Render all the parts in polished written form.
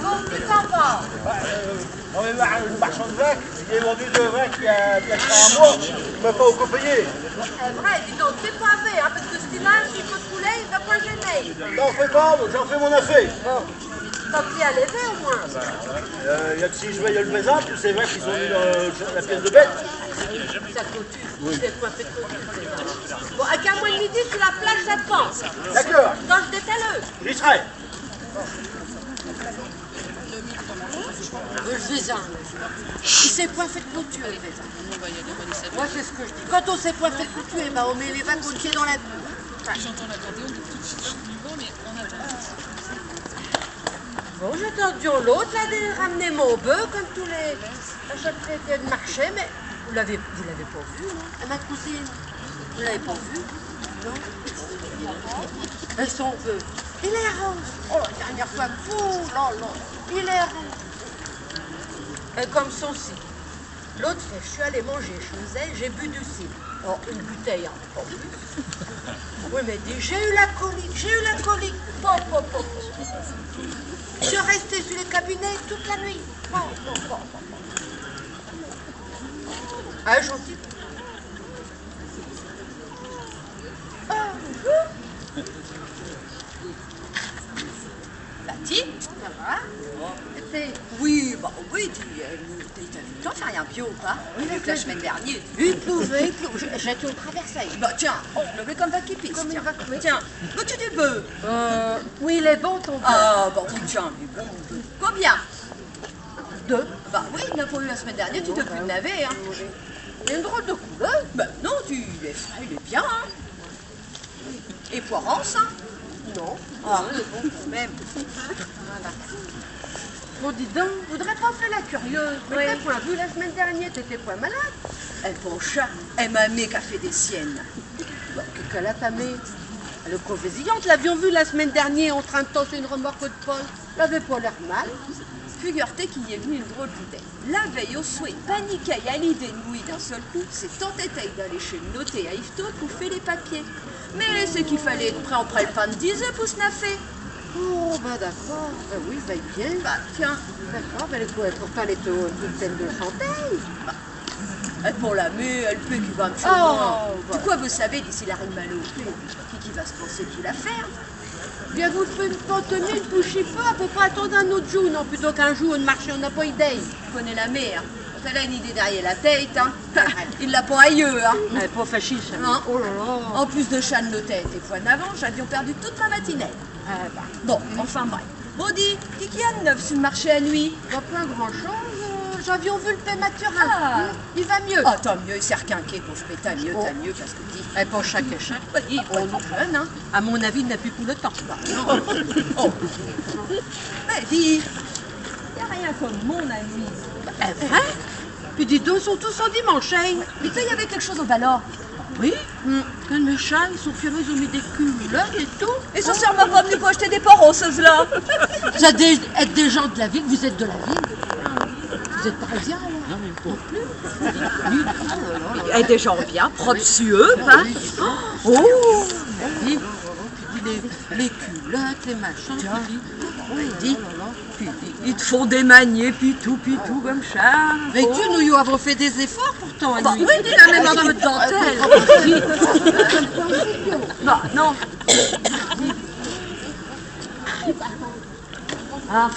Bon, tu t'en vas. On est le marchand de vin, il est vendu de vin qui a bien un mois, il m'a pas encore payé. C'est vrai, dis donc, c'est pas vrai, hein, parce que ce dimanche, il faut te couler, il va pas gêner. T'en fais pas, donc j'en fais mon affaire. T'as pris à lever au moins. Il y a que si je veille le présent, tous ces vins qui sont mis dans la pièce de bête. Ça clôture, c'est quoi fait de clôture. Bon, à 15 mois de midi, sur la plage, j'attends. D'accord, Dans le détaleux. j'y serai. Le Vézin. Il sait point fait de clôture, le Vézin. Moi, c'est ce que je dis. Quand on sait point fait de clôture, eh ben, on met les vins côtiers dans la cour. J'entends l'accordéon tout de suite du vent, mais on attend. Bon, j'ai entendu l'autre, là, de ramener mon bœuf, comme tous les achats de marché, mais vous l'avez pas vu, non? Ma cousine, vous l'avez pas vu? Non? Et son bœuf, il est rose. Oh, la dernière fois, oh là là, il est rose. Et comme son cidre. L'autre fait, je suis allée manger chez elle, j'ai bu du cidre. Oh, une bouteille, hein, pas plus. Oui, mais dit, j'ai eu la colique. Pop. Je suis restée sur les cabinets toute la nuit. Pop. Ah, gentil. Bati, Ça va? oui, t'as fait rien bio ou pas? Vu que la semaine dernière. Il pleuvait. J'ai tout traversé. Bah tiens, le blé comme va qui pisse. Comme il Tiens, va couler. tiens, veux-tu du bœuf? Oui, il est bon ton bœuf. Ah, bon, tiens, mais bon. Combien? 2. Bah oui, il n'a pas eu la semaine dernière, tu te plus de navet, hein. Il y a une drôle de couleur. Bah non, il est frais, il est bien, hein. Et poirance, hein. Non. Ah, il est bon quand même. Bon, dis donc, voudrais pas faire la curieuse. Mais t'as point vu la semaine dernière, t'étais point malade. Elle, bon chat, elle m'a mis qu'a fait des siennes. Bah, qu'elle a tamé. Le convésillante, l'avions vu la semaine dernière en train de tasser une remorque de Paul. Elle avait pas l'air mal. Figure-toi qu'il y est venu une drôle d'idée. La veille au souhait, paniquait à l'idée de mouiller d'un seul coup, c'est tenté d'aller chez le notaire à Yvetot pour faire les papiers. Mais c'est qu'il fallait être prêt en près le pain de 10 œufs pour se naffer. Oh, bah d'accord. Bah oui, veille bien. Bah tiens, D'accord, mais pourtant elle était une pleine de chanteille. elle pour la mue, elle peut qui va me chauffer. Oh, De quoi vous savez d'ici la reine Malo? Qui va se penser tout la faire? Bien vous faites une pantomime, une bouche peu, à peu près attendre un autre jour, non, plutôt qu'un jour de marché, on n'a pas idée. Tu connais la mère. Quand elle a une idée derrière la tête, hein. Il l'a pas ailleurs, hein. Elle est pas fasciste. Hein? Oh là là. En plus de chat de tête et fois d'avant, j'avions perdu toute ma matinée. Ah bah, Bon, enfin bref. Maudit, qui a de neuf sur le marché à nuit? pas plein grand-chose. J'avions vu le paix Mathurin. Ah. Il va mieux. Ah, tant mieux, c'est requinqué, pauvre pétale, mieux, t'as mieux, parce que dit. Elle pas chaque et chaque. Bah, il est pas trop jeune, hein. À mon avis, il n'a plus pour le temps. Non. Oh. Mais dis, y a rien comme mon ami. Est vrai? Puis dis donc, ils sont tous en dimanche, hein. Mais toi, il y avait quelque chose au ballon. Oui. Quand mes chats, ils sont furieux, ils ont mis des culottes et tout. Ils sont sûrement pas venus pour acheter des poros, ceux-là. Vous êtes des gens de la ville, vous êtes de la ville. Vous êtes parisiens, alors? Non, mais non plus. Et des gens bien, propres sueux, hein. Oh. Oui. Les culottes, les machins. Puis, ils te font des maniers, puis tout, comme ça. Mais que nous y avons fait des efforts pourtant à Bah, nuit. oui, dis la même un peu de dentelle. Bah, non. Ah.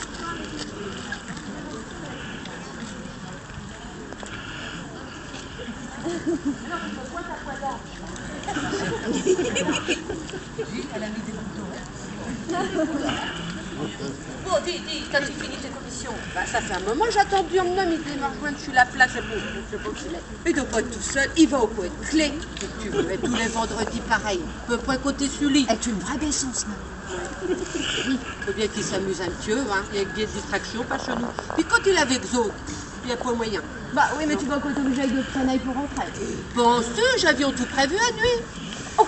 Bon, dis, quand tu finis tes commissions. Bah, ça fait un moment, j'ai attendu un homme, il me rejoindre sur la place, c'est beau qu'il est. Il doit pas être tout seul, il va au coin de clé. Tu veux, tous les vendredis pareil. On peut pas côté sur lui. Est une vraie baissance, là. Faut bien qu'il s'amuse un petit peu, hein. Il y a des distractions, pas chez nous. Puis quand il est avec Zo, il n'y a pas moyen. Bah oui, mais tu vas quoi t'obliger avec d'autres canailles pour rentrer. Penses-tu, j'avions tout prévu à nuit. Oh,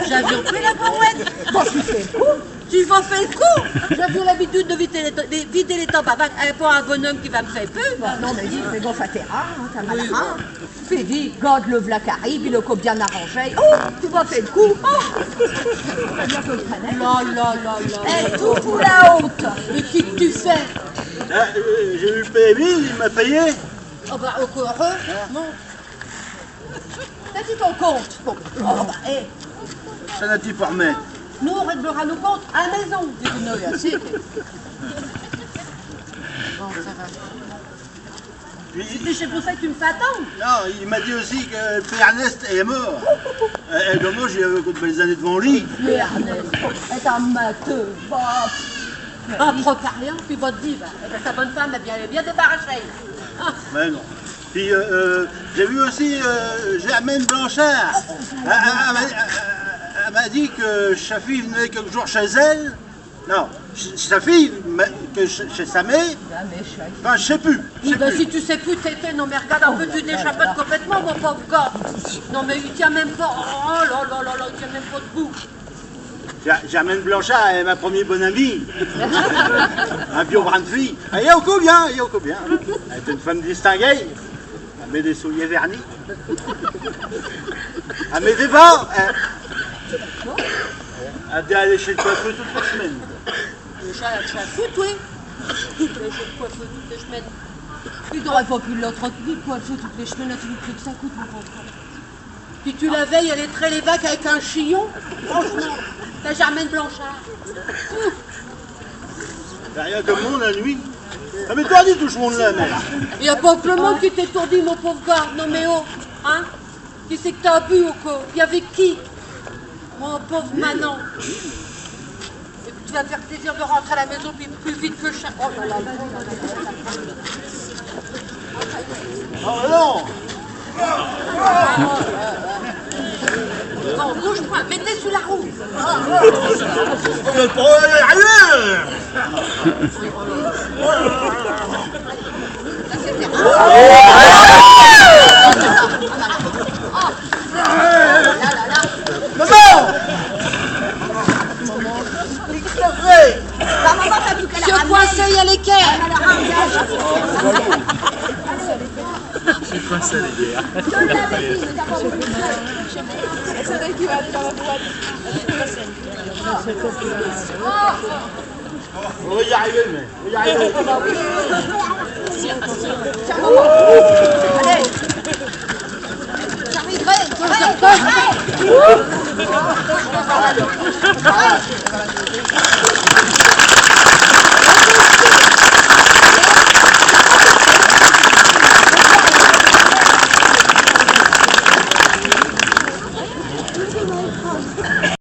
j'avions pris la brouette. Bon, tu fais fou. Tu vas faire le coup. J'avais l'habitude de vider les tabacs pour un bonhomme qui va me faire peur. Non, mais dis, fais gaffe à tes rats, hein, t'as mal rhin. Fais vite, garde le v'là qui arrive, il est encore bien arrangé. Oh, tu vas faire le coup. Oh. T'as bien que le traîner. Là. Eh, tout pour la honte. Mais qui que tu fais? J'ai eu le PMI, il m'a payé. Oh bah, encore heureux. Non. T'as-tu ton compte? Bon, oh, bah, eh. Ça n'a-t-il pas remettre? Nous, on réglera nos comptes à la maison. Dis que non, assez. Bon, ça va. Puis, C'est pour ça que tu me fais attendre. non, il m'a dit aussi que le père Ernest est mort. Et donc moi, j'ai encore de belles années devant lui. Mais Ernest, est un matheux. Bah, un propariant, puis votre diva. Sa bonne femme est bien débarrassée. Ah. Mais non. Puis j'ai vu aussi Germaine Blanchard. Elle m'a dit que sa fille venait quelques jours chez elle. Non, sa fille, chez sa mère. Enfin, je sais plus. Oui, ben, si tu sais plus t'étais, non mais regarde un peu, tu t'échappes complètement, mon pauvre gars. Non mais il tient même pas, oh là, il tient même pas debout. Germaine Blanchard est ma première bonne amie. Un vieux brin de fille. Elle est encore bien, Elle est une femme distinguée. Elle met des souliers vernis. Elle met des bas. Elle doit aller chez le coiffeur toutes les semaines. Déjà, tu as foutu, oui. Tu vas chez le coiffeur toutes les semaines. Il n'aurait pas pu l'entretenir, le coiffeur toutes les semaines, là, tu lui pries que ça coûte, mon pauvre. Puis tu la veilles, elle est très les bacs avec un chignon. Franchement, t'as Germaine Blanchard. Il n'y a rien que le monde la nuit. Ah mais toi dis tout ce monde-là, mec. Il n'y a pas que le monde qui t'étourdit, mon pauvre gars. Non mais oh, hein? Qui c'est que t'as bu ou quoi? Il y avait qui? Mon pauvre Manon. Et puis tu vas te faire plaisir de rentrer à la maison plus vite que chaque... Oh là là. Oh non. Non, bouge pas, mettez sous la roue. Le problème est arrivé. Maman! Je coincé, il y a l'équerre. C'est quoi ça, les gars? On va y arriver, mais. On va y arriver. Allez. J'arriverai.